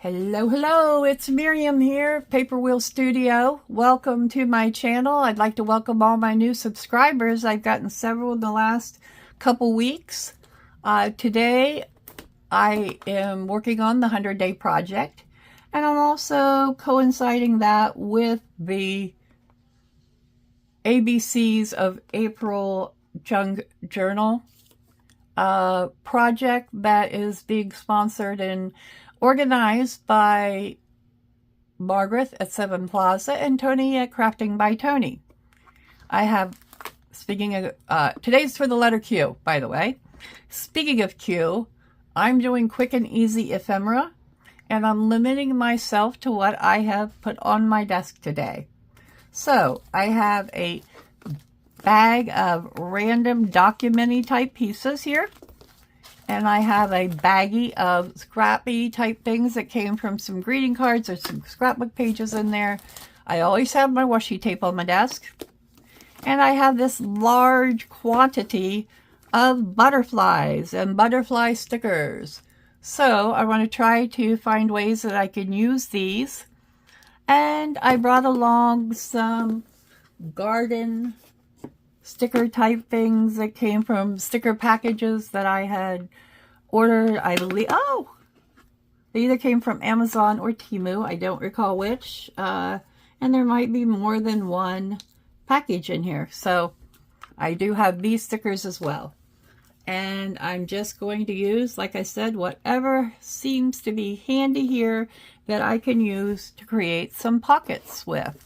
Hello, it's Miriam here, Paper Wheel Studio. Welcome to my channel. I'd like to welcome all my new subscribers. I've gotten several in the last couple weeks. Today, I am working on the 100-day project, and I'm also coinciding that with the ABCs of April Junk Journal project that is being sponsored and organized by Margaret at 7 Plaza and Tony at Crafting by Tony. I have, speaking of, today's for the letter Q, by the way. Speaking of Q, I'm doing quick and easy ephemera, and I'm limiting myself to what I have put on my desk today. So I have a bag of random documenty type pieces here. And I have a baggie of scrappy type things that came from some greeting cards. There's some scrapbook pages in there. I always have my washi tape on my desk. And I have this large quantity of butterflies and butterfly stickers. So I want to try to find ways that I can use these. And I brought along some garden sticker type things that came from sticker packages that I had ordered, I believe. Oh, they either came from Amazon or Temu. I don't recall which. And there might be more than one package in here. So I do have these stickers as well. And I'm just going to use, like I said, whatever seems to be handy here that I can use to create some pockets with.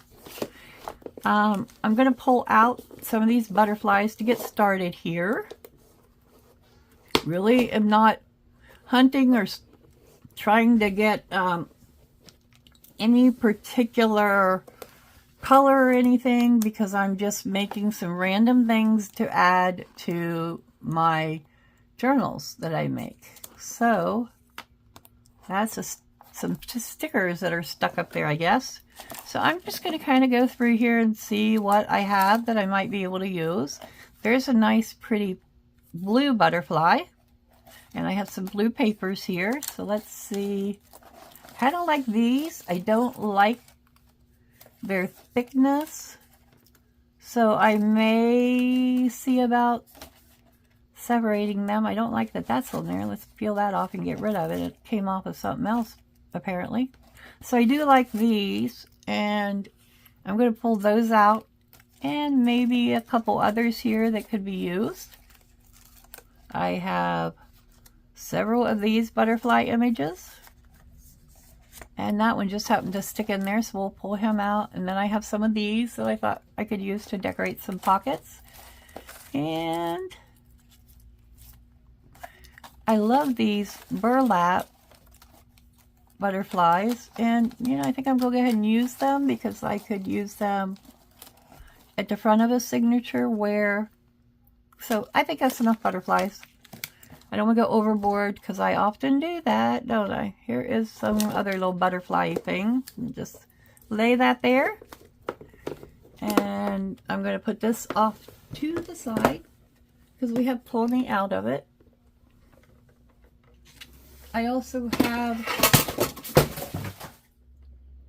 I'm going to pull out some of these butterflies to get started here. Really am not hunting or trying to get any particular color or anything, because I'm just making some random things to add to my journals that I make. So that's some stickers that are stuck up there, I guess. So I'm just going to kind of go through here and see what I have that I might be able to use. There's a nice pretty blue butterfly, and I have some blue papers here. So let's see. Kind of like these. I don't like their thickness, so I may see about separating them. I don't like that that's on there. Let's peel that off and get rid of it. It came off of something else, apparently. So I do like these, and I'm going to pull those out, and maybe a couple others here that could be used. I have several of these butterfly images, and that one just happened to stick in there, so we'll pull him out. And then I have some of these that I thought I could use to decorate some pockets. And I love these burlap butterflies, and I think I'm going to go ahead and use them, because I could use them at the front of a signature where, so I think that's enough butterflies. I don't want to go overboard, because I often do that, don't I? Here is some other little butterfly thing. Just lay that there, and I'm going to put this off to the side because we have plenty out of it. I also have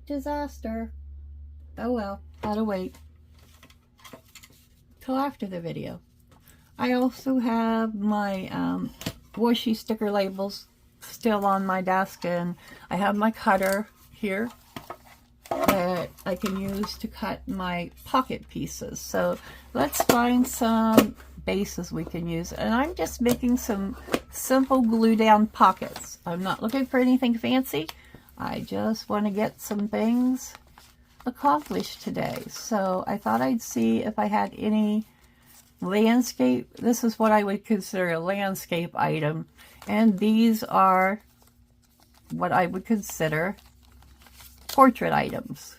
disaster. Oh well, gotta wait till after the video. I also have my washi sticker labels still on my desk, and I have my cutter here that I can use to cut my pocket pieces. So let's find some bases we can use, and I'm just making some simple glue down pockets. I'm not looking for anything fancy. I just want to get some things accomplished today. So I thought I'd see if I had any landscape. This is what I would consider a landscape item, and these are what I would consider portrait items.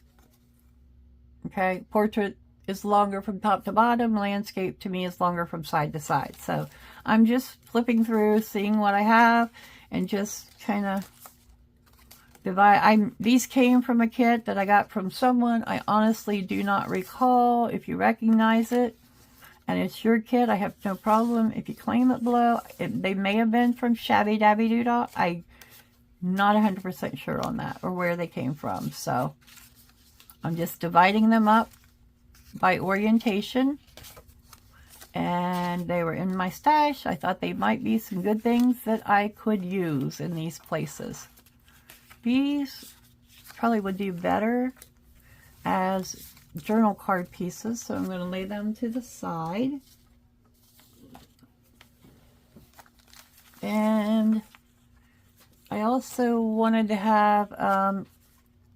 Okay, portrait is longer from top to bottom. Landscape to me is longer from side to side. So I'm just flipping through, seeing what I have, and just kind of divide. These came from a kit that I got from someone. I honestly do not recall. If you recognize it and it's your kit, I have no problem if you claim it below. They may have been from Shabby Dabby Doodah. I Not 100% sure on that or where they came from. So I'm just dividing them up by orientation. And they were in my stash. I thought they might be some good things that I could use in these places. These probably would do better as journal card pieces, so I'm going to lay them to the side. And I also wanted to have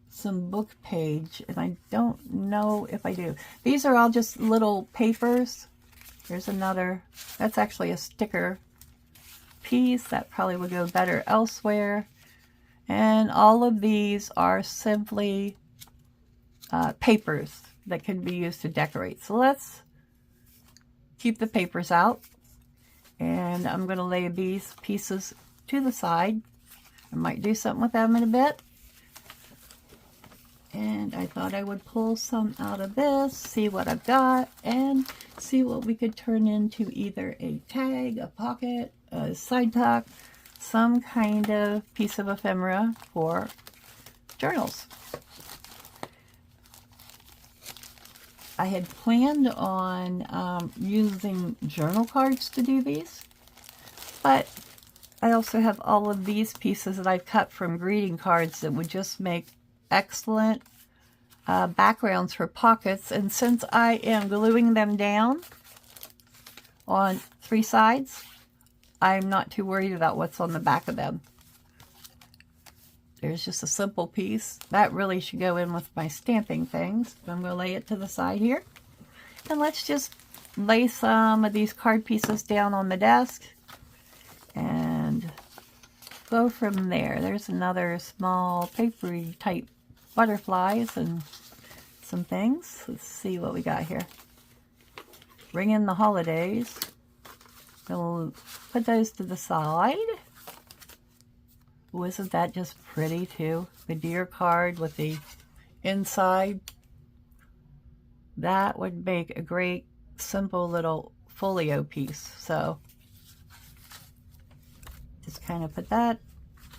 some book page, and I don't know if I do. These are all just little papers. Here's another. That's actually a sticker piece. That probably would go better elsewhere. And all of these are simply papers that can be used to decorate. So let's keep the papers out. And I'm going to lay these pieces to the side. I might do something with them in a bit. And I thought I would pull some out of this, see what I've got, and see what we could turn into either a tag, a pocket, a side tuck, some kind of piece of ephemera for journals. I had planned on using journal cards to do these, but I also have all of these pieces that I've cut from greeting cards that would just make excellent backgrounds for pockets. And since I am gluing them down on 3 sides, I'm not too worried about what's on the back of them. There's just a simple piece. That really should go in with my stamping things. I'm going to lay it to the side here. And let's just lay some of these card pieces down on the desk and go from there. There's another small papery type butterflies and some things. Let's see what we got here. Ring in the holidays. We'll put those to the side. Oh, isn't that just pretty too? The deer card with the inside. That would make a great simple little folio piece. So just kind of put that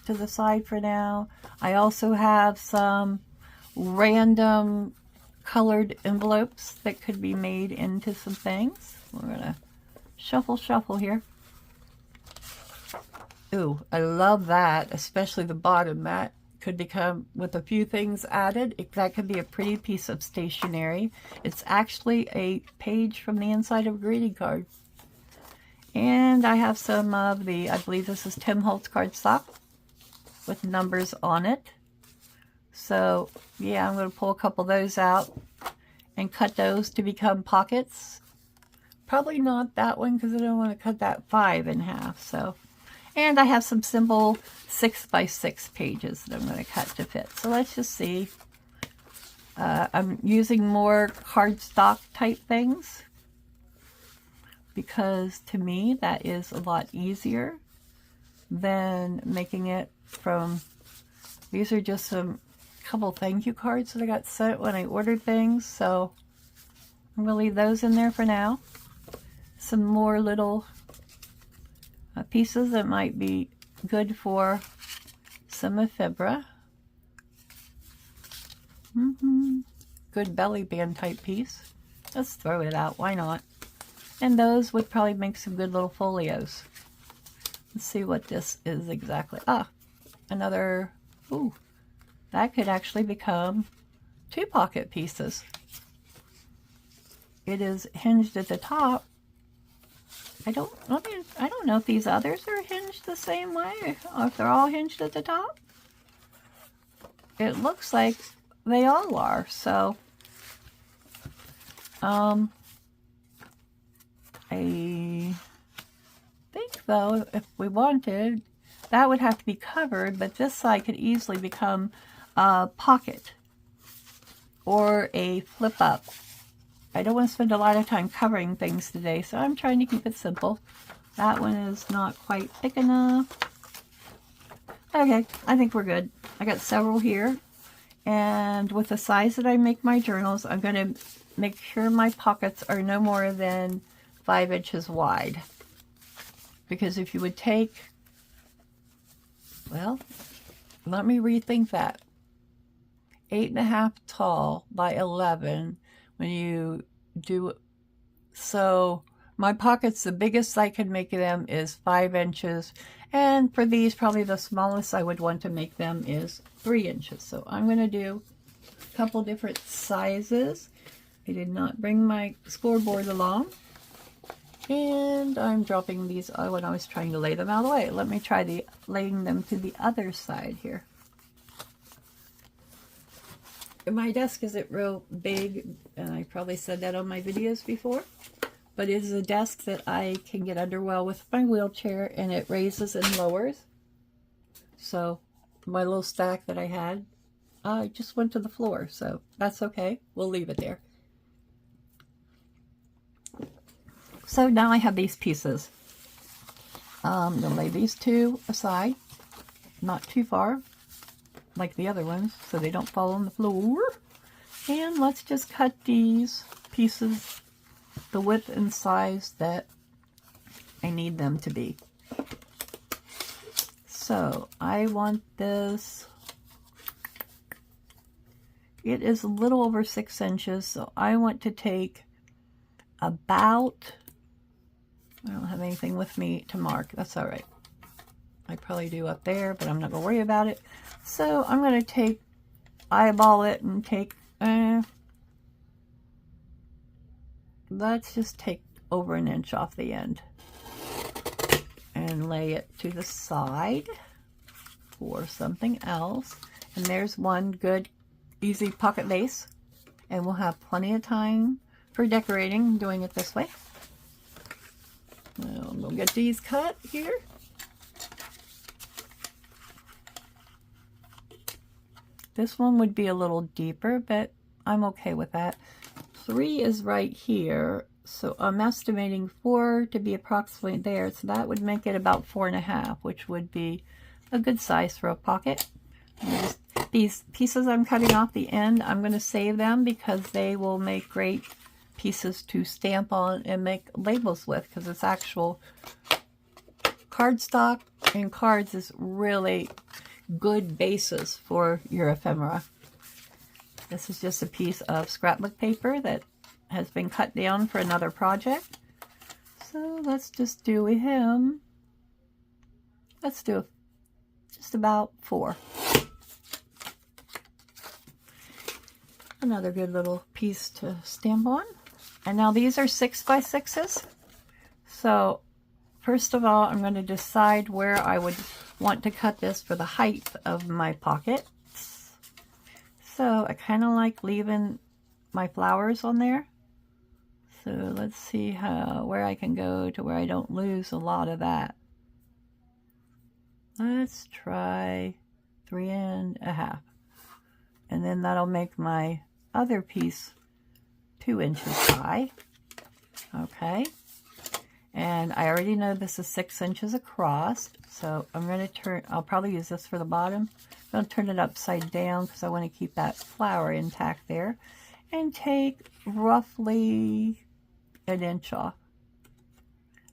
to the side for now. I also have some random colored envelopes that could be made into some things. We're gonna shuffle here. Ooh, I love that, especially the bottom. That could become, with a few things added, that could be a pretty piece of stationery. It's actually a page from the inside of a greeting card. And I have some of the, I believe this is Tim Holtz cardstock with numbers on it. So yeah, I'm going to pull a couple of those out and cut those to become pockets. Probably not that one because I don't want to cut that 5 in half. So, and I have some simple 6x6 pages that I'm going to cut to fit. So let's just see. I'm using more cardstock type things because to me that is a lot easier than making it from, these are just some couple thank you cards that I got sent when I ordered things, so I'm going to leave those in there for now. Some more little pieces that might be good for some ephemera. Good belly band type piece. Let's throw it out, why not? And those would probably make some good little folios. Let's see what this is exactly. Ah, another, ooh, that could actually become 2 pocket pieces. It is hinged at the top. I don't know if these others are hinged the same way, or if they're all hinged at the top. It looks like they all are, so I think though, if we wanted, that would have to be covered, but this side could easily become a pocket or a flip up. I don't want to spend a lot of time covering things today, so I'm trying to keep it simple. That one is not quite thick enough. Okay, I think we're good. I got several here, and with the size that I make my journals, I'm going to make sure my pockets are no more than 5 inches wide. Because if you would take, well, let me rethink that. 8.5 tall by 11 when you do. So my pockets, the biggest I can make them is 5 inches. And for these, probably the smallest I would want to make them is 3 inches. So I'm going to do a couple different sizes. I did not bring my scoreboard along. And I'm dropping these when I was trying to lay them out of the way. Let me try laying them to the other side here. My desk isn't real big, and I probably said that on my videos before, but it is a desk that I can get under well with my wheelchair, and it raises and lowers. So my little stack that I had just went to the floor, so that's okay. We'll leave it there. So now I have these pieces. I'm going to lay these two aside, not too far, like the other ones, so they don't fall on the floor. And let's just cut these pieces the width and size that I need them to be. So I want this, it is a little over 6 inches, so I want to take about, I don't have anything with me to mark, that's all right. I probably do up there, but I'm not going to worry about it. So I'm going to eyeball it and take, let's just take over 1 inch off the end and lay it to the side for something else. And there's one good, easy pocket base. And we'll have plenty of time for decorating doing it this way. We'll get these cut here. This one would be a little deeper, but I'm okay with that. 3 is right here, so I'm estimating 4 to be approximately there, so that would make it about 4.5, which would be a good size for a pocket. These pieces I'm cutting off the end, I'm going to save them because they will make great pieces to stamp on and make labels with, because it's actual cardstock, and cards is really good basis for your ephemera. This is just a piece of scrapbook paper that has been cut down for another project. So let's just do him. Let's do just about 4. Another good little piece to stamp on. And now these are 6 by 6s. So first of all, I'm going to decide where I would want to cut this for the height of my pockets. So I kind of like leaving my flowers on there. So let's see where I can go to where I don't lose a lot of that. Let's try 3.5. And then that'll make my other piece 2 inches high. Okay. And I already know this is 6 inches across, so I'm going to I'll probably use this for the bottom. I'm going to turn it upside down because I want to keep that flower intact there. And take roughly 1 inch off.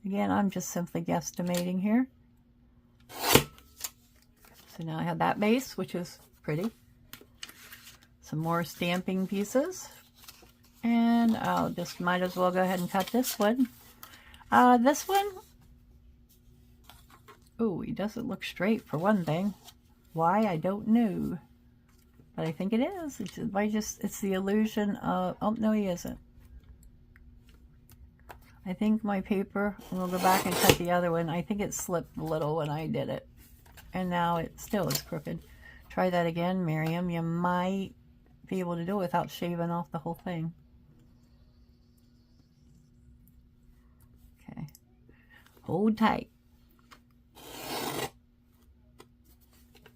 Again, I'm just simply guesstimating here. So now I have that base, which is pretty. Some more stamping pieces. And I'll just might as well go ahead and cut this one. This one, oh, he doesn't look straight for one thing. Why, I don't know. But I think it is. It's the illusion of, oh, no, he isn't. I think my paper, and we'll go back and cut the other one. I think it slipped a little when I did it. And now it still is crooked. Try that again, Miriam. You might be able to do it without shaving off the whole thing. Okay. Hold tight.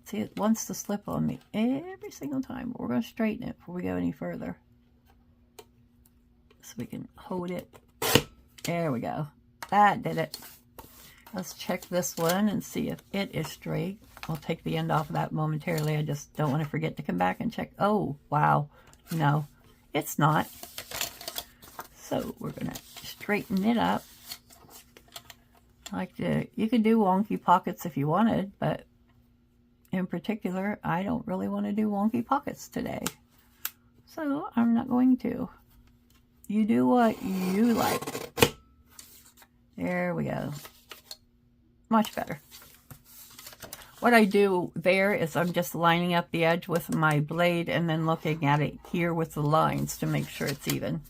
See, it wants to slip on me every single time, but we're going to straighten it before we go any further. So we can hold it. There we go. That did it. Let's check this one and see if it is straight. I'll take the end off of that momentarily. I just don't want to forget to come back and check. Oh, wow. No, it's not. So we're going to straighten it up. You could do wonky pockets if you wanted, but in particular, I don't really want to do wonky pockets today. So I'm not going to. You do what you like. There we go. Much better. What I do there is I'm just lining up the edge with my blade and then looking at it here with the lines to make sure it's even.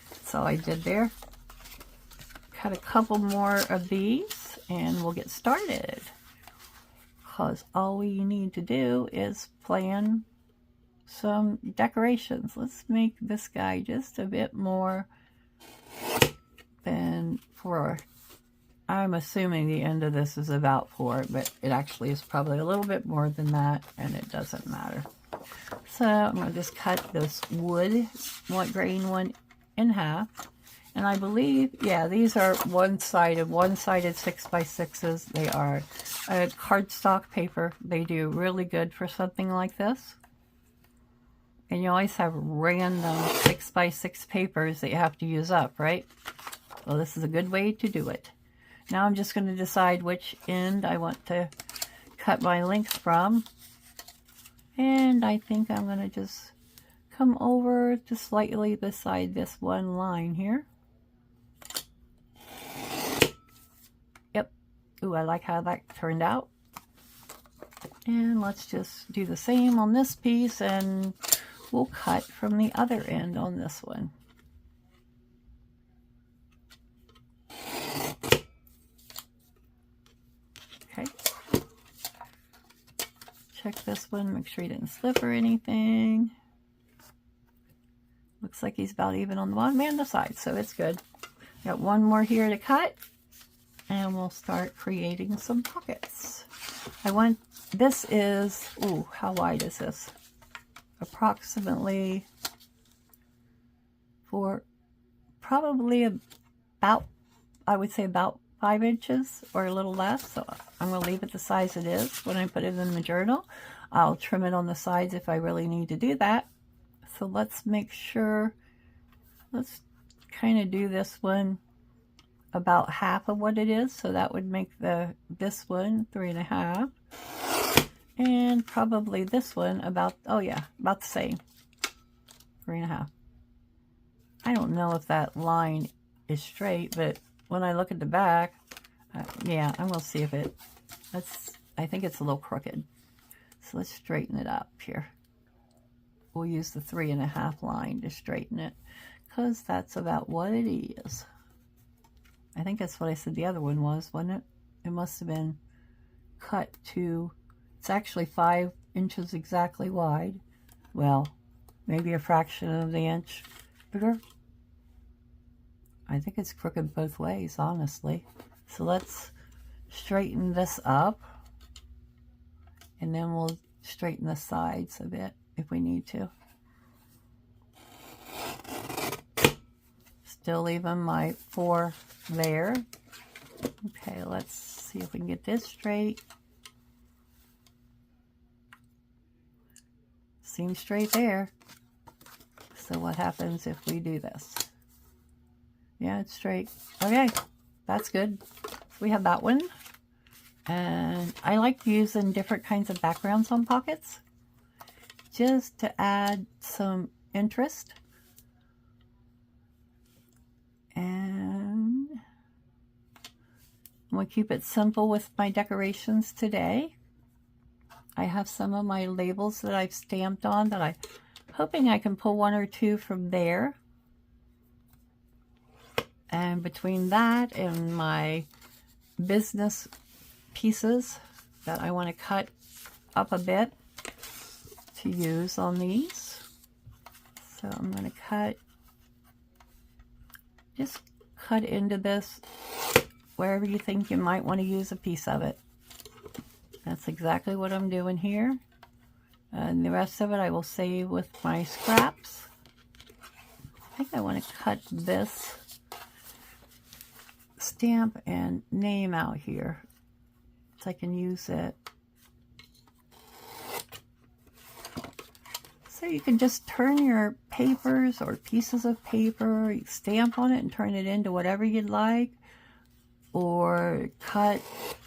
That's all I did there. Cut a couple more of these and we'll get started. Because all we need to do is plan some decorations. Let's make this guy just a bit more than 4. I'm assuming the end of this is about 4, but it actually is probably a little bit more than that, and it doesn't matter. So I'm going to just cut this wood, grain one, in half. And I believe, yeah, these are one-sided 6x6s. They are cardstock paper. They do really good for something like this. And you always have random 6x6 papers that you have to use up, right? Well, this is a good way to do it. Now I'm just going to decide which end I want to cut my length from. And I think I'm going to just come over to slightly beside this one line here. Yep. Ooh, I like how that turned out. And let's just do the same on this piece, and we'll cut from the other end on this one. Okay. Check this one, make sure he didn't slip or anything. Looks like he's about even on the bottom and the side, so it's good. Got one more here to cut, and we'll start creating some pockets. This is, ooh, how wide is this? Approximately probably about, I would say about 5 inches or a little less. So I'm going to leave it the size it is. When I put it in the journal, I'll trim it on the sides if I really need to do that. So let's make sure, let's kind of do this one about half of what it is. So that would make this one 3.5. And probably this one about, oh yeah, about the same, 3.5. I don't know if that line is straight, but when I look at the back, yeah, I'm going to see if I think it's a little crooked. So let's straighten it up here. We'll use the 3.5 line to straighten it, because that's about what it is. I think that's what I said the other one was, wasn't it? It must have been cut to, it's actually 5 inches exactly wide. Well, maybe a fraction of the inch bigger. I think it's crooked both ways, honestly. So let's straighten this up, and then we'll straighten the sides a bit if we need to. Still leaving my 4 there. Okay, let's see if we can get this straight. Seems straight there. So what happens if we do this? Yeah, it's straight. Okay, that's good. We have that one. And I like using different kinds of backgrounds on pockets just to add some interest. And I'm going to keep it simple with my decorations today. I have some of my labels that I've stamped on that I'm hoping I can pull 1 or 2 from there. And between that and my business pieces that I want to cut up a bit to use on these. So I'm going to just cut into this wherever you think you might want to use a piece of it. That's exactly what I'm doing here. And the rest of it I will save with my scraps. I think I want to cut this stamp and name out here so I can use it. So you can just turn your papers or pieces of paper, you stamp on it and turn it into whatever you'd like. or cut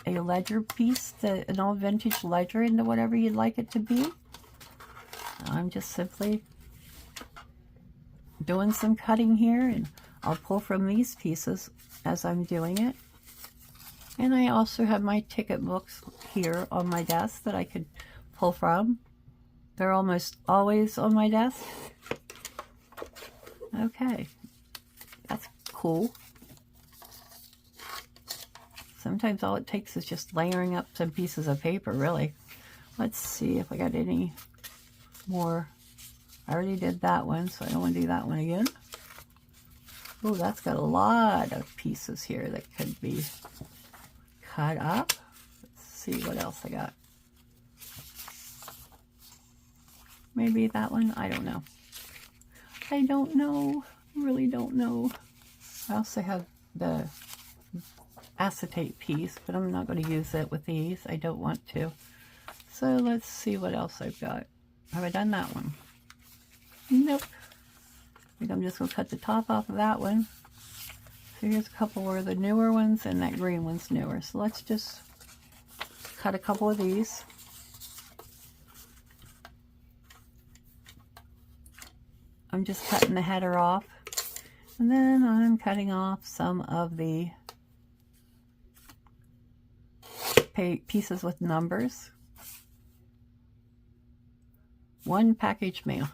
a ledger piece, an old vintage ledger, into whatever you'd like it to be. I'm just simply doing some cutting here, and I'll pull from these pieces as I'm doing it. And I also have my ticket books here on my desk that I could pull from. They're almost always on my desk. Okay, that's cool. Sometimes all it takes is just layering up some pieces of paper, really. Let's see if I got any more. I already did that one, so I don't want to do that one again. Oh, that's got a lot of pieces here that could be cut up. Let's see what else I got. Maybe that one. I don't know. I don't know. Really don't know. I also have the acetate piece, but I'm not going to use it with these. I don't want to. So let's see what else I've got. Have I done that one? Nope. I think I'm just going to cut the top off of that one. So here's a couple of the newer ones, and that green one's newer. So let's just cut a couple of these. I'm just cutting the header off, and then I'm cutting off some of the pieces with numbers. One package mail.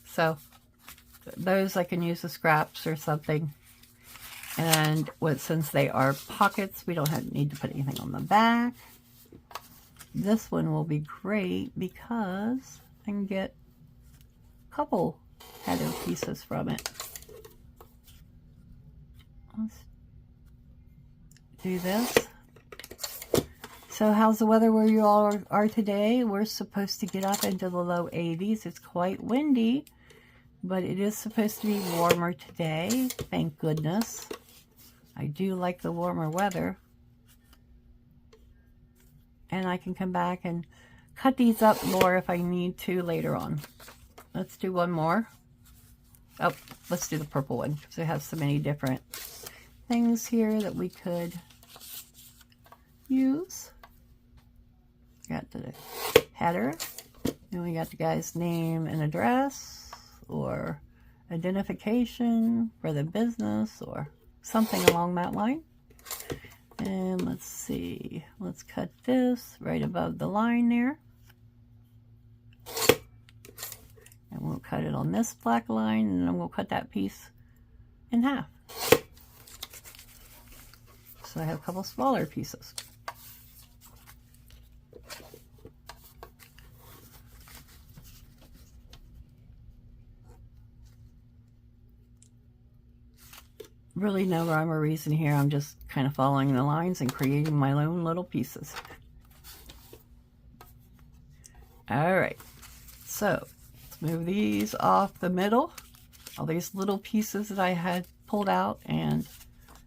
So those I can use as scraps or something. And since they are pockets, we don't need to put anything on the back. This one will be great because I can get a couple header pieces from it. Let's do this. So how's the weather where you all are today? We're supposed to get up into the low 80s. It's quite windy, but it is supposed to be warmer today. Thank goodness. I do like the warmer weather. And I can come back and cut these up more if I need to later on. Let's do one more. Oh, let's do the purple one because it has so many different things here that we could use. Got the header, and we got the guy's name and address, or identification for the business, or something along that line. And let's see, let's cut this right above the line there. And we'll cut it on this black line, and then we'll cut that piece in half. So I have a couple smaller pieces. Really no rhyme or reason here. I'm just kind of following the lines and creating my own little pieces. All right, so let's move these off the middle. All these little pieces that I had pulled out and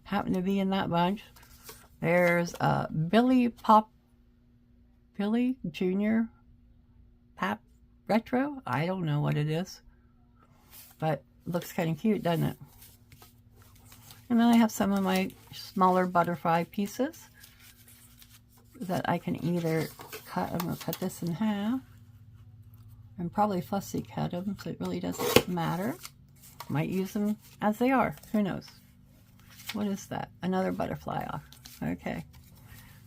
happen to be in that bunch. There's Billy Jr. Pap Retro. I don't know what it is, but it looks kind of cute, doesn't it? And then I have some of my smaller butterfly pieces that I can either cut. I'm going to cut this in half and probably fussy cut them, so it really doesn't matter. Might use them as they are. Who knows? What is that? Another butterfly off. Okay.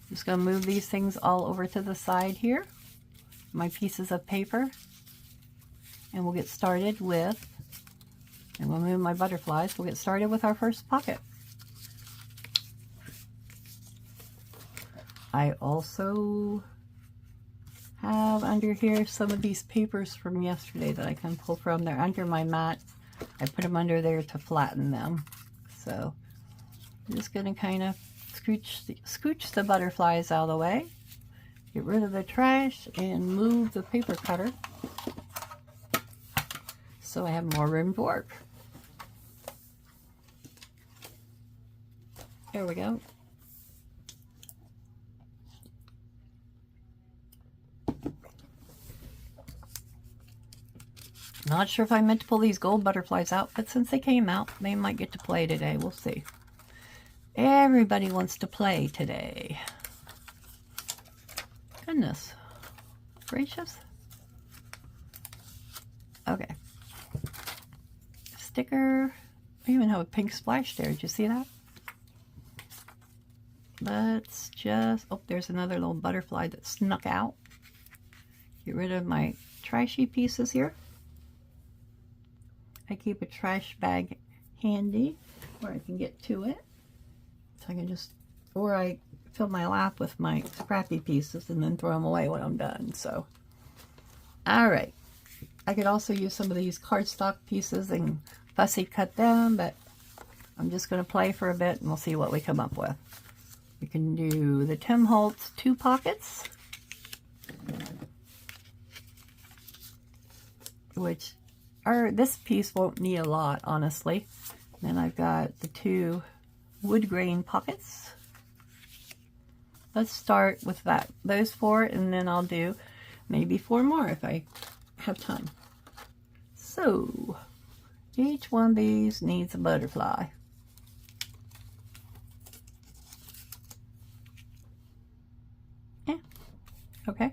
Just going to move these things all over to the side here. My pieces of paper. And we'll get started with, and we'll move my butterflies. We'll get started with our first pocket. I also have under here some of these papers from yesterday that I can pull from. They're under my mat. I put them under there to flatten them. So I'm just going to kind of scooch the butterflies out of the way. Get rid of the trash and move the paper cutter so I have more room to work. There we go. Not sure if I meant to pull these gold butterflies out, but since they came out, they might get to play today. We'll see. Everybody wants to play today. Goodness gracious. Okay. Sticker. I even have a pink splash there. Did you see that? Let's just... Oh, there's another little butterfly that snuck out. Get rid of my trashy pieces here. I keep a trash bag handy where I can get to it. So I can just... Or I fill my lap with my scrappy pieces and then throw them away when I'm done. So, alright. I could also use some of these cardstock pieces and fussy cut them, but I'm just going to play for a bit and we'll see what we come up with. We can do the Tim Holtz 2 pockets, which are, this piece won't need a lot, honestly. Then I've got the 2 wood grain pockets. Let's start with that, those 4, and then I'll do maybe 4 more if I have time. So, each one of these needs a butterfly. Yeah, okay.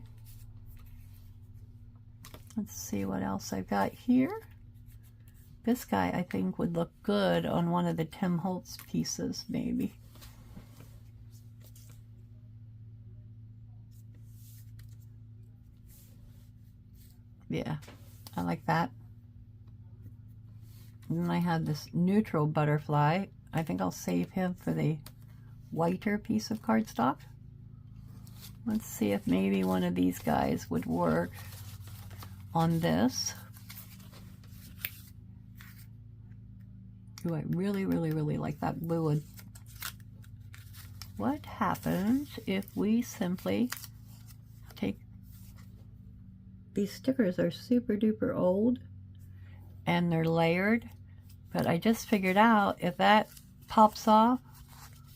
Let's see what else I've got here. This guy, I think, would look good on one of the Tim Holtz pieces, maybe. Yeah, I like that. And then I have this neutral butterfly. I think I'll save him for the whiter piece of cardstock. Let's see if maybe one of these guys would work on this. Ooh, I really, really, really like that blue one. What happens if we simply take... These stickers are super duper old and they're layered, but I just figured out if that pops off,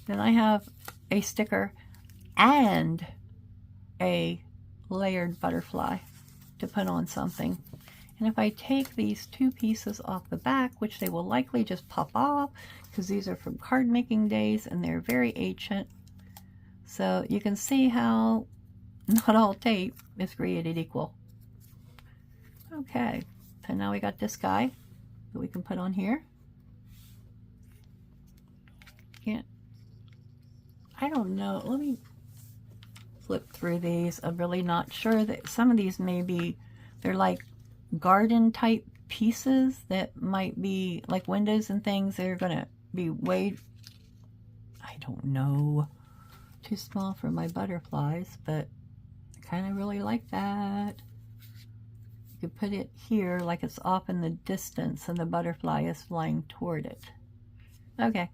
then I have a sticker and a layered butterfly to put on something. And if I take these 2 pieces off the back, which they will likely just pop off because these are from card making days and they're very ancient, so you can see how not all tape is created equal. Okay, so now we got this guy that we can put on here. Can't, I don't know, let me flip through these. I'm really not sure. That some of these may be, they're like garden type pieces that might be like windows and things. They're gonna be way, I don't know, too small for my butterflies, but I kind of really like that. You could put it here like it's off in the distance and the butterfly is flying toward it. Okay.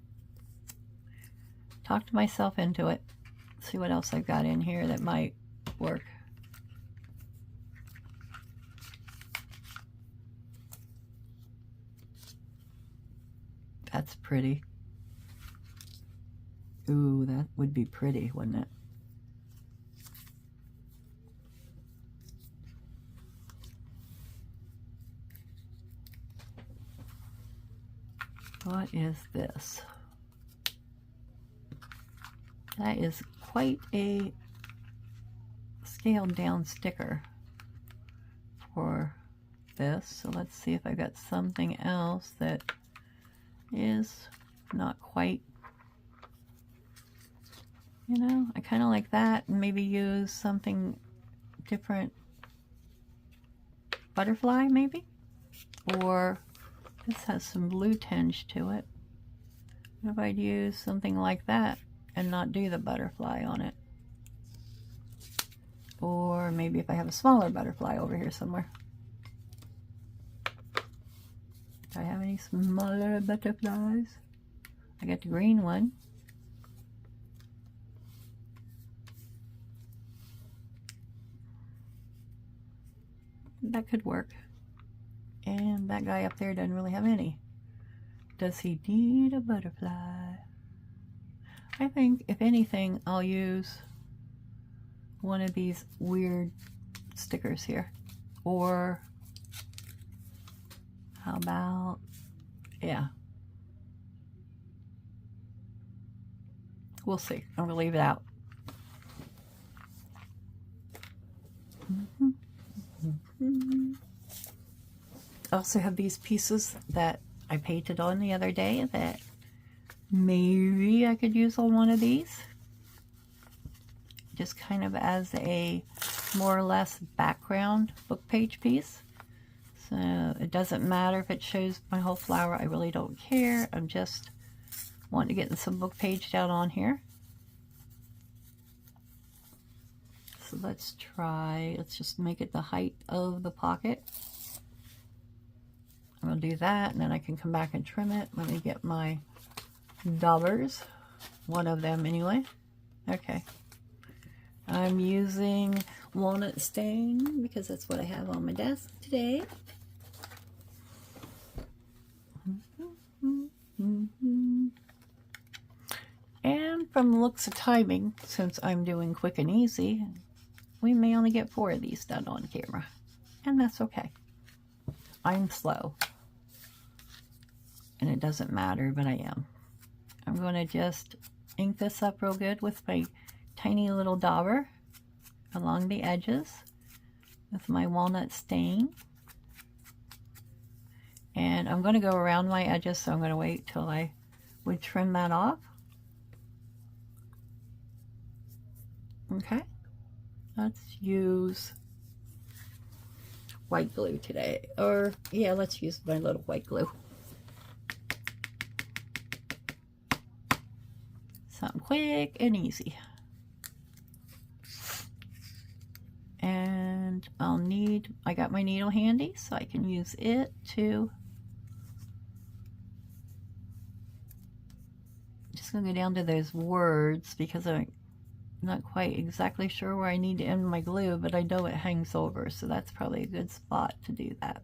Talked myself into it. See what else I've got in here that might work. That's pretty. Ooh, that would be pretty, wouldn't it? What is this? That is quite a scaled down sticker for this. So let's see if I've got something else that is not quite, you know, I kind of like that, and maybe use something different. Butterfly maybe? Or this has some blue tinge to it. What if I'd use something like that and not do the butterfly on it? Or maybe if I have a smaller butterfly over here somewhere. Do I have any smaller butterflies? I got the green one. That could work. And that guy up there doesn't really have any. Does he need a butterfly? I think, if anything, I'll use one of these weird stickers here. Or how about, yeah. We'll see. I'm gonna leave it out. I also have these pieces that I painted on the other day that maybe I could use on one of these. Just kind of as a more or less background book page piece. So it doesn't matter if it shows my whole flower. I really don't care. I'm just wanting to get some book page down on here. So let's just make it the height of the pocket. I'm going to do that, and then I can come back and trim it. Let me get my daubers. One of them anyway. Okay. I'm using walnut stain because that's what I have on my desk today. And from the looks of timing, since I'm doing quick and easy, we may only get 4 of these done on camera. And that's okay. I'm slow. And it doesn't matter, but I am. I'm going to just ink this up real good with my tiny little dauber along the edges with my walnut stain. And I'm going to go around my edges, so I'm going to wait till I would trim that off. Okay, let's use white glue today. Or, yeah, let's use my little white glue. Something quick and easy. And I got my needle handy, so I can use it to, just gonna go down to those words because I'm not quite exactly sure where I need to end my glue, but I know it hangs over, so that's probably a good spot to do that.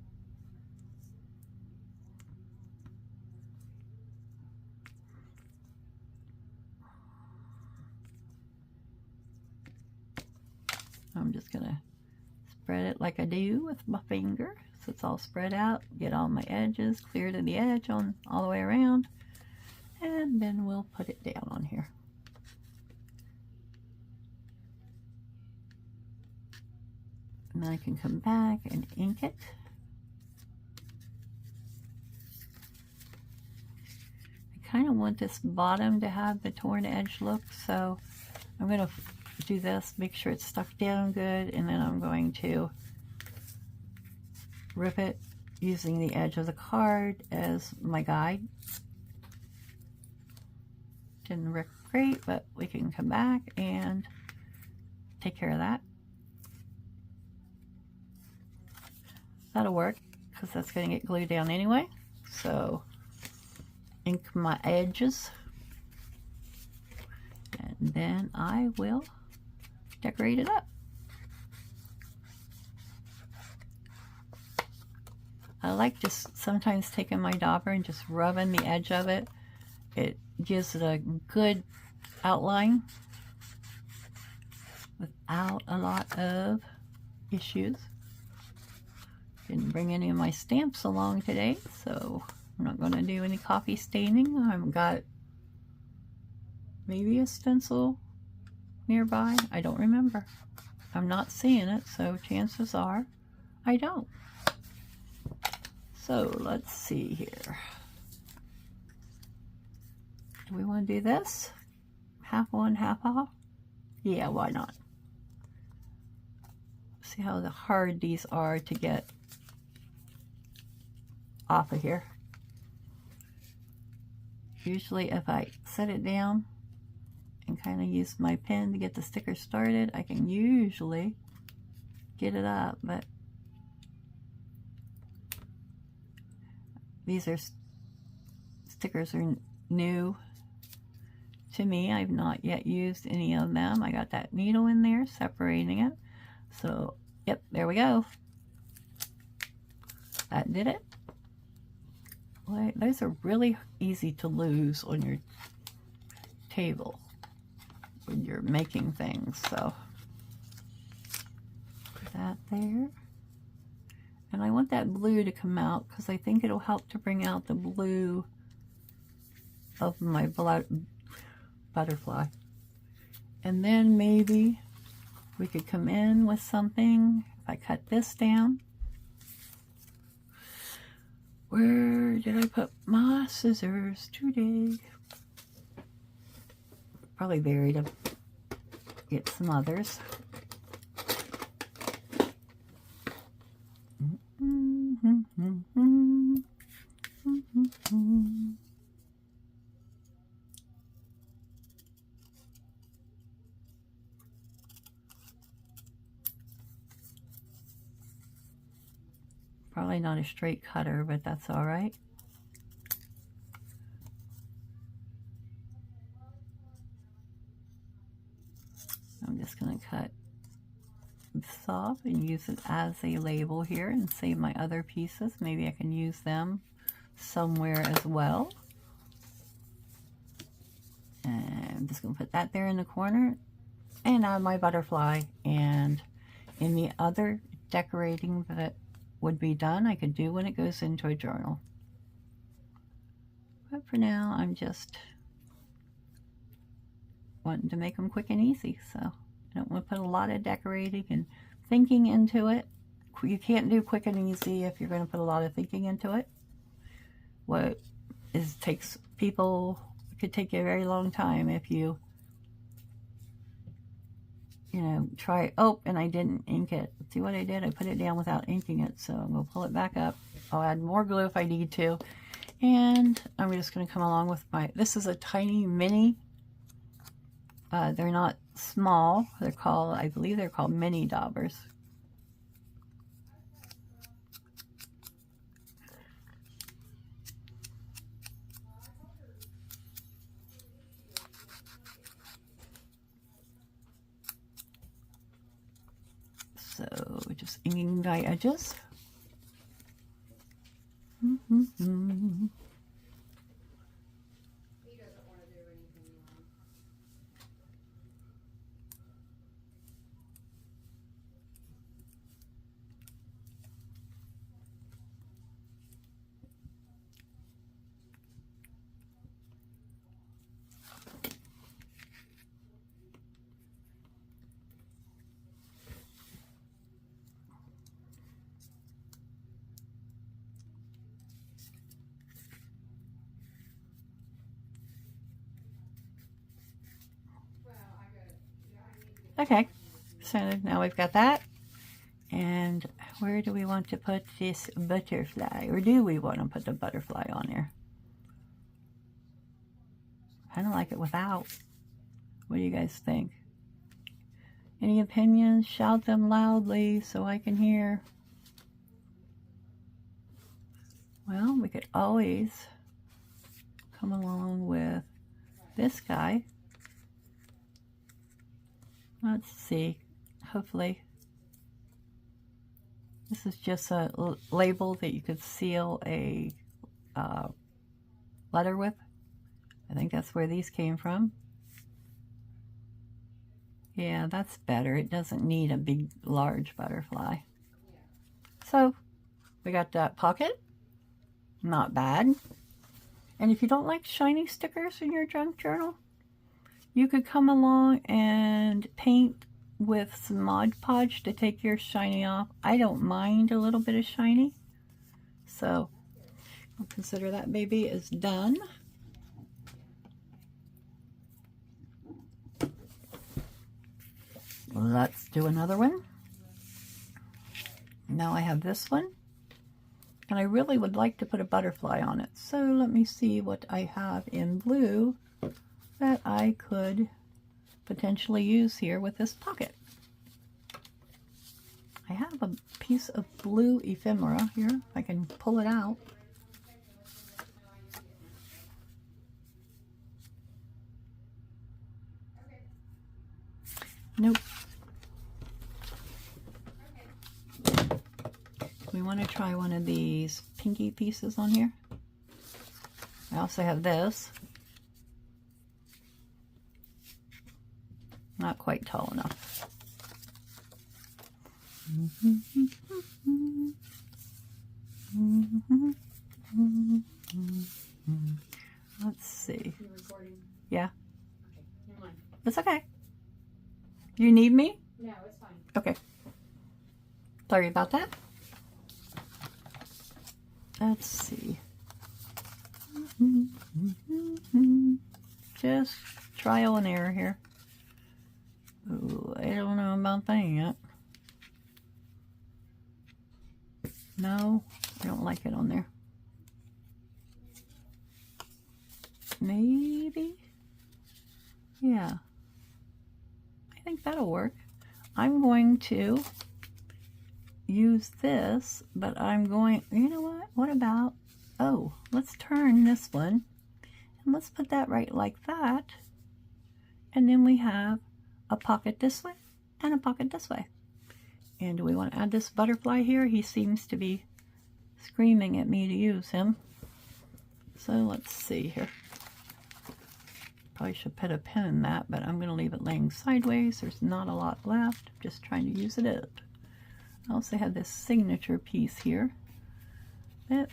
I'm just gonna spread it like I do with my finger, so it's all spread out. Get all my edges clear to the edge on all the way around, and then we'll put it down on here. And then I can come back and ink it. I kind of want this bottom to have the torn edge look, so I'm going to do this, make sure it's stuck down good, and then I'm going to rip it using the edge of the card as my guide. Didn't rip great, but we can come back and take care of that. That'll work because that's going to get glued down anyway. So ink my edges, and then I will decorate it up. I like just sometimes taking my dauber and just rubbing the edge of it. It gives it a good outline without a lot of issues. Didn't bring any of my stamps along today, so I'm not going to do any coffee staining. I've got maybe a stencil nearby. I don't remember. I'm not seeing it, so chances are I don't. So let's see here. Do we want to do this? Half on, half off? Yeah, why not? See how hard these are to get off of here. Usually if I set it down and kind of use my pen to get the sticker started, I can usually get it up, but these are stickers are new to me. I've not yet used any of them. I got that needle in there separating it. So, yep, there we go. That did it. Boy, those are really easy to lose on your table when you're making things. So, put that there. And I want that blue to come out because I think it'll help to bring out the blue of my butterfly. And then maybe we could come in with something. If I cut this down. Where did I put my scissors today? Probably buried them. Get some others. Probably not a straight cutter, but that's all right. I'm just going to cut this off and use it as a label here and save my other pieces. Maybe I can use them somewhere as well. And I'm just going to put that there in the corner and add my butterfly. And in the other decorating that would be done, I could do when it goes into a journal. But for now, I'm just wanting to make them quick and easy. So I don't want to put a lot of decorating and thinking into it. You can't do quick and easy if you're going to put a lot of thinking into it. What is takes people, it could take you a very long time if you know, try, oh, and I didn't ink it. See what I did? I put it down without inking it. So I'm going to pull it back up. I'll add more glue if I need to. And I'm just going to come along with my, this is a tiny mini. They're not small. They're called, I believe they're called mini daubers. So just inking my edges. Okay, so now we've got that. And where do we want to put this butterfly? Or do we want to put the butterfly on there? I kind of like it without. What do you guys think? Any opinions? Shout them loudly so I can hear. Well, we could always come along with this guy. Let's see. Hopefully. This is just a label that you could seal a letter with. I think that's where these came from. Yeah, that's better. It doesn't need a big, large butterfly. So, we got that pocket. Not bad. And if you don't like shiny stickers in your junk journal, you could come along and paint with some Mod Podge to take your shiny off. I don't mind a little bit of shiny. So, I'll consider that baby is done. Let's do another one. Now I have this one. And I really would like to put a butterfly on it. So let me see what I have in blue that I could potentially use here with this pocket. I have a piece of blue ephemera here. If I can pull it out. Nope. We want to try one of these pinky pieces on here. I also have this. Not quite tall enough. Let's see. You recording? Yeah. Okay. you need me? No, it's fine. Okay. Sorry about that. Let's see. Just trial and error here. Ooh, I don't know about that yet. No, I don't like it on there. Maybe? Yeah. I think that'll work. I'm going to use this, but I'm going, you know what? What about, oh, let's turn this one and let's put that right like that. And then we have a pocket this way and a pocket this way. And do we want to add this butterfly here? He seems to be screaming at me to use him. So let's see here. Probably should put a pin in that, but I'm going to leave it laying sideways. There's not a lot left. Just trying to use it up. I also have this signature piece here. It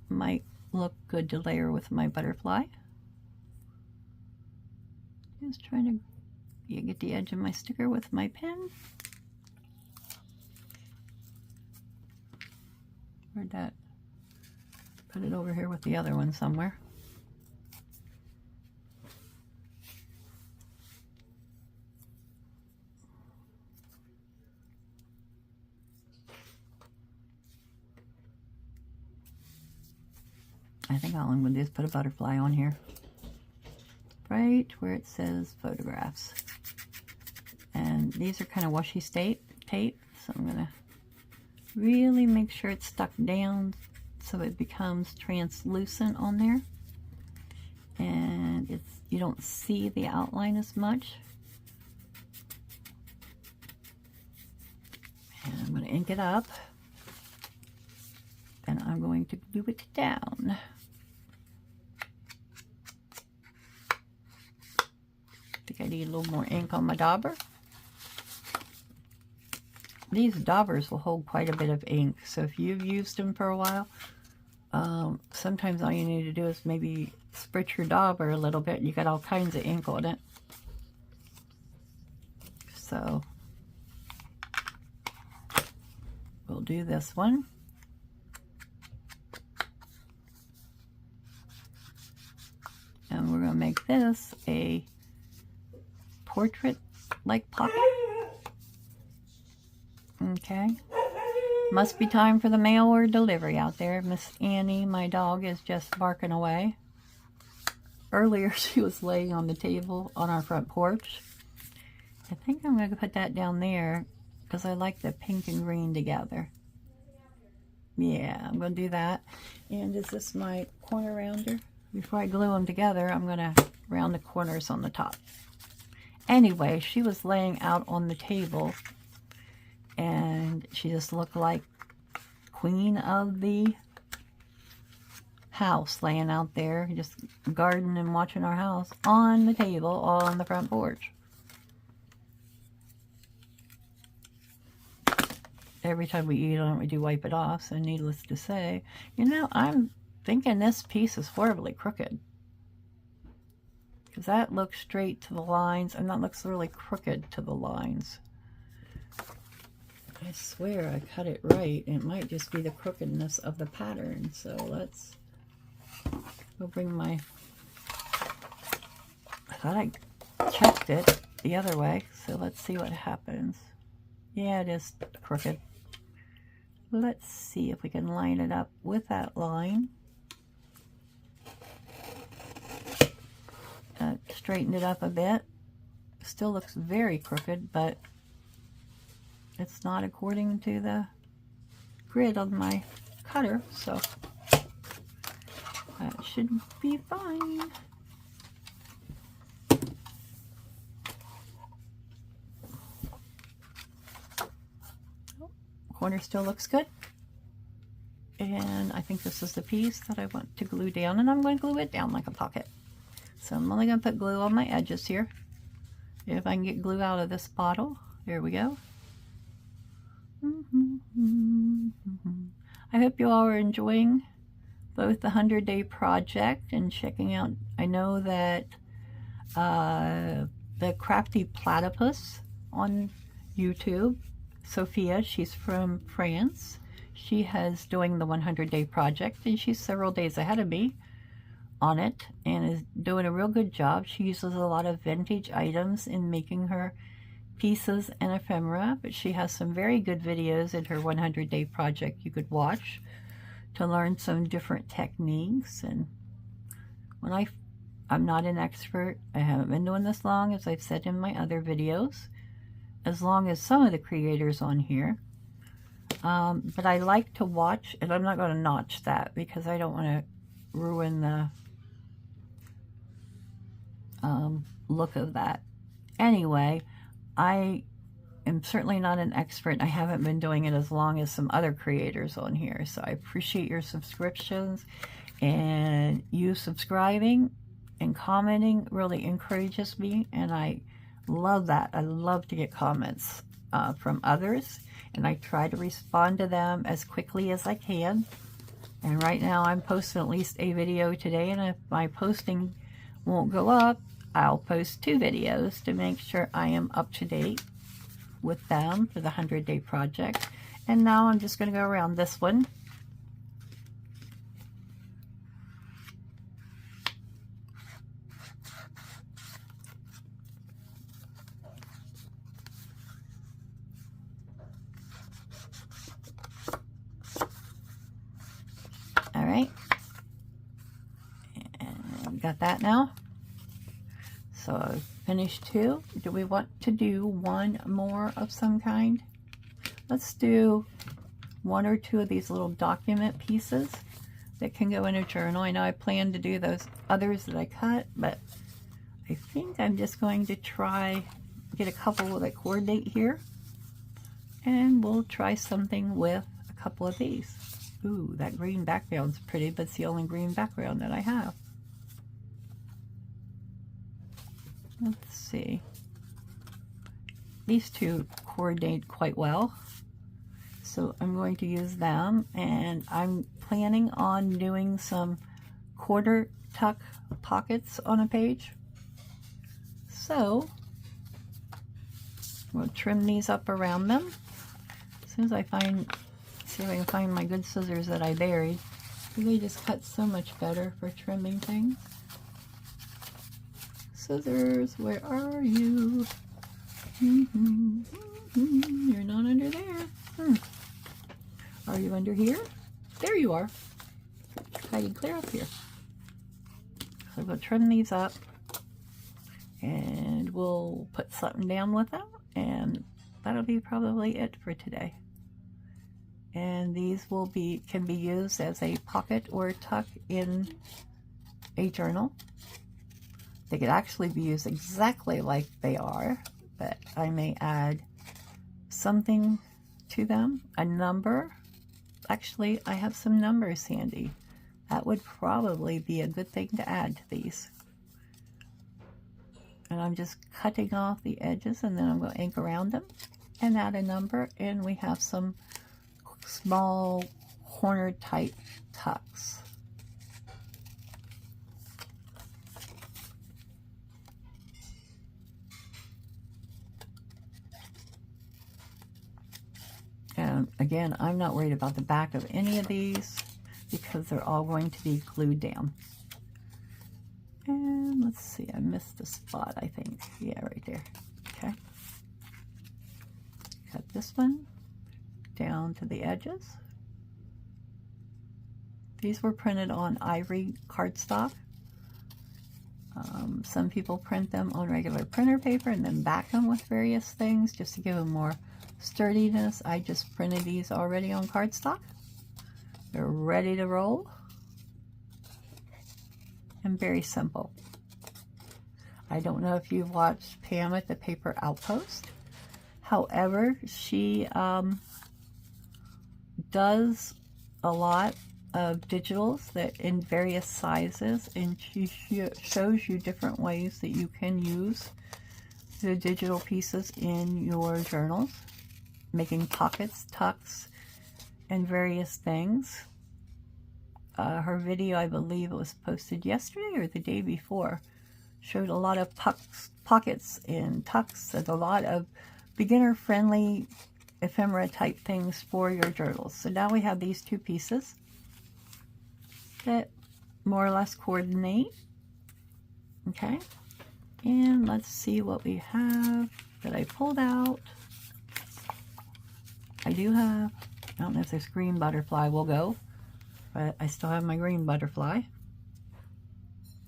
might look good to layer with my butterfly. Just trying to get the edge of my sticker with my pen. Where'd that? Put it over here with the other one somewhere. I think all I'm going to do is put a butterfly on here. Right where it says photographs. And these are kind of washi tape, so I'm going to really make sure it's stuck down so it becomes translucent on there. And you don't see the outline as much. And I'm going to ink it up. And I'm going to glue it down. I think I need a little more ink on my dauber. These daubers will hold quite a bit of ink, so if you've used them for a while, sometimes all you need to do is maybe spritz your dauber a little bit and you got all kinds of ink on it. So we'll do this one. And we're going to make this a portrait-like pocket. Okay. Must be time for the mail or delivery out there. Miss Annie, my dog, is just barking away. Earlier, she was laying on the table on our front porch. I think I'm going to put that down there because I like the pink and green together. Yeah, I'm going to do that. And is this my corner rounder? Before I glue them together, I'm going to round the corners on the top. Anyway, she was laying out on the table and she just looked like queen of the house, laying out there, just gardening and watching our house on the table, all on the front porch. Every time we eat on it, we do wipe it off, so needless to say. You know, I'm thinking this piece is horribly crooked. Because that looks straight to the lines, and that looks really crooked to the lines. I swear I cut it right. It might just be the crookedness of the pattern. So let's go bring my... I thought I checked it the other way, so let's see what happens. Yeah, it is crooked. Let's see if we can line it up with that line. Straightened it up a bit. Still looks very crooked, but it's not according to the grid on my cutter, so that should be fine. Corner still looks good. And I think this is the piece that I want to glue down, and I'm going to glue it down like a pocket. So I'm only going to put glue on my edges here. If I can get glue out of this bottle. There we go. I hope you all are enjoying both the 100-day project and checking out. I know that the Crafty Platypus on YouTube. Sophia, she's from France. She has doing the 100-day project, and she's several days ahead of me on it and is doing a real good job. She uses a lot of vintage items in making her pieces and ephemera, but she has some very good videos in her 100-day project you could watch to learn some different techniques. And when I'm not an expert, I haven't been doing this long, as I've said in my other videos, as long as some of the creators on here, but I like to watch, and I'm not going to notch that because I don't want to ruin the look of that. Anyway, I am certainly not an expert. I haven't been doing it as long as some other creators on here, so I appreciate your subscriptions, and you subscribing and commenting really encourages me, and I love that. I love to get comments from others, and I try to respond to them as quickly as I can. And right now I'm posting at least a video today, and if my posting won't go up, I'll post 2 videos to make sure I am up to date with them for the 100-day project. And now I'm just going to go around this one. All right, and got that now. So I've finished 2. Do we want to do one more of some kind? Let's do 1 or 2 of these little document pieces that can go in a journal. I know I plan to do those others that I cut, but I think I'm just going to try get a couple that coordinate here, and we'll try something with a couple of these. Ooh, that green background's pretty, but it's the only green background that I have. Let's see. These 2 coordinate quite well, so I'm going to use them, and I'm planning on doing some quarter tuck pockets on a page. So we'll trim these up around them. As soon as I see if I can find my good scissors that I buried. They just cut so much better for trimming things. Scissors, where are you? You're not under there. Are you under here? There you are. Hiding clear up here. So we'll trim these up, and we'll put something down with them, and that'll be probably it for today. And these can be used as a pocket or tuck in a journal. They could actually be used exactly like they are, but I may add something to them, a number. Actually, I have some numbers handy. That would probably be a good thing to add to these. And I'm just cutting off the edges, and then I'm going to ink around them and add a number, and we have some small corner type tucks. And again, I'm not worried about the back of any of these because they're all going to be glued down. And let's see, I missed a spot, I think. Yeah, right there. Okay. Cut this one down to the edges. These were printed on ivory cardstock. Some people print them on regular printer paper and then back them with various things just to give them more sturdiness. I just printed these already on cardstock. They're ready to roll. And very simple. I don't know if you've watched Pam at the Paper Outpost. However, she does a lot of digitals that in various sizes, and she shows you different ways that you can use the digital pieces in your journals, making pockets, tucks, and various things. Her video, I believe it was posted yesterday or the day before, showed a lot of pockets and tucks and a lot of beginner-friendly ephemera type things for your journals. So now we have these two pieces that more or less coordinate. Okay, and let's see what we have that I pulled out. I do have, I don't know if this green butterfly will go, but I still have my green butterfly.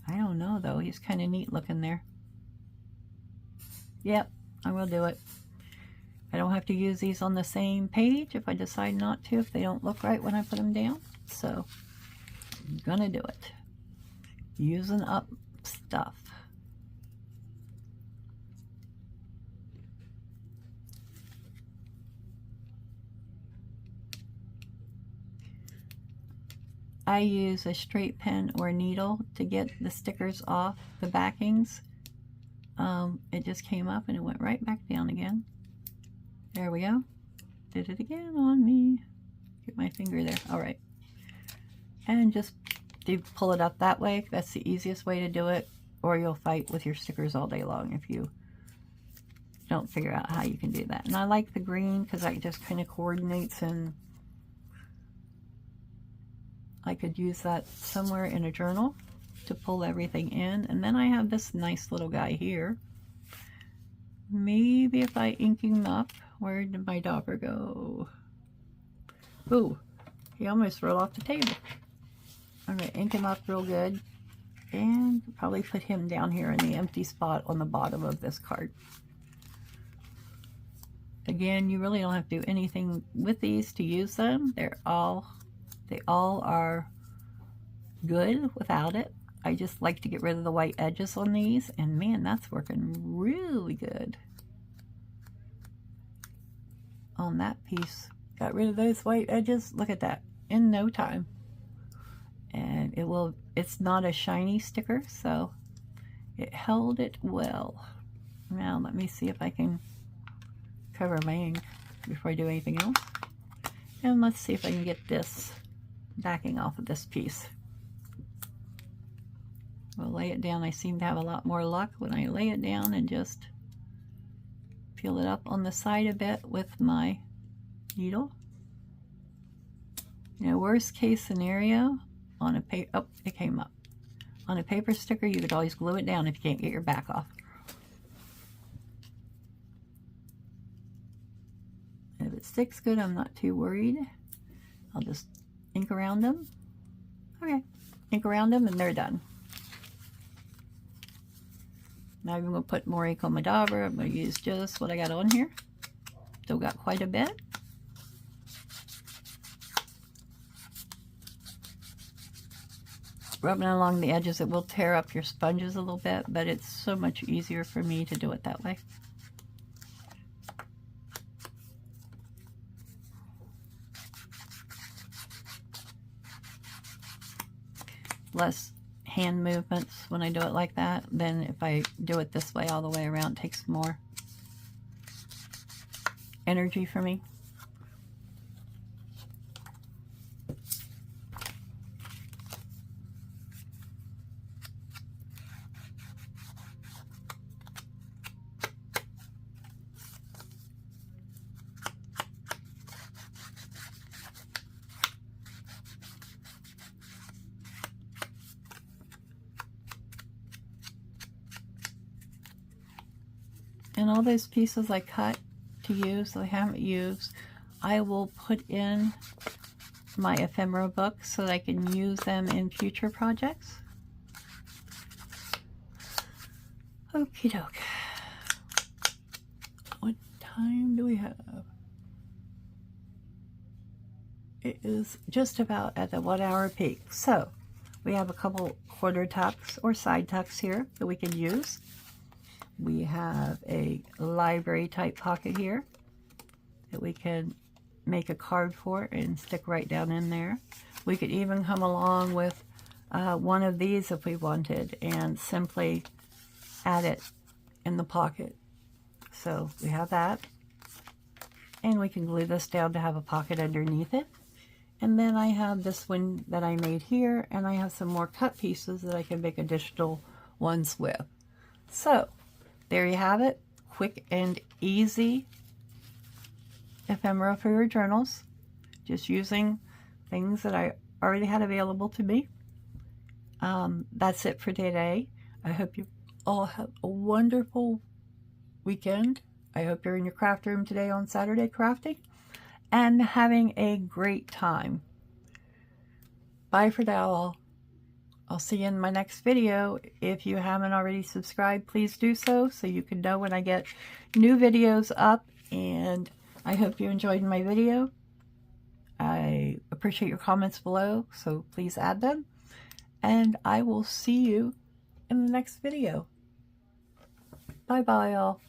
I don't know though, he's kind of neat looking there. Yep, I will do it. I don't have to use these on the same page if I decide not to, if they don't look right when I put them down. So I'm gonna do it. Using up stuff. I use a straight pen or needle to get the stickers off the backings. It just came up and it went right back down again. There we go. Did it again on me. Get my finger there. All right. And just pull it up that way. That's the easiest way to do it. Or you'll fight with your stickers all day long if you don't figure out how you can do that. And I like the green because that just kind of coordinates, and I could use that somewhere in a journal to pull everything in. And then I have this nice little guy here. Maybe if I ink him up, where did my dauber go? Ooh, he almost rolled off the table. I'm gonna ink him up real good and probably put him down here in the empty spot on the bottom of this card. Again, you really don't have to do anything with these to use them. They all are good without it. I just like to get rid of the white edges on these, and man, that's working really good on that piece. Got rid of those white edges. Look at that in no time. And it's not a shiny sticker, so it held it well. Now let me see if I can cover my ink before I do anything else. And let's see if I can get this backing off of this piece. We'll lay it down. I seem to have a lot more luck when I lay it down and just peel it up on the side a bit with my needle. You know, worst case scenario on a paper, oh, it came up. On a paper sticker, you could always glue it down if you can't get your back off. If it sticks good, I'm not too worried. I'll just ink around them. Okay, ink around them and they're done. Now I'm going to put more ink on my dauber. I'm going to use just what I got on here. Still got quite a bit. Rubbing along the edges, it will tear up your sponges a little bit, but it's so much easier for me to do it that way. Less hand movements when I do it like that than if I do it this way all the way around. It takes more energy for me. And all those pieces I cut to use that I haven't used, I will put in my ephemera book so that I can use them in future projects. Okie doke. What time do we have? It is just about at the 1 hour peak. So we have a couple quarter tucks or side tucks here that we can use. We have a library type pocket here that we can make a card for and stick right down in there. We could even come along with one of these if we wanted and simply add it in the pocket. So we have that. And we can glue this down to have a pocket underneath it. And then I have this one that I made here, and I have some more cut pieces that I can make additional ones with. So there you have it, quick and easy ephemera for your journals, just using things that I already had available to me. That's it for today. I hope you all have a wonderful weekend. I hope you're in your craft room today on Saturday crafting and having a great time. Bye for now. I'll see you in my next video. If you haven't already subscribed, please do so you can know when I get new videos up. And I hope you enjoyed my video. I appreciate your comments below, so please add them. And I will see you in the next video. Bye-bye, all.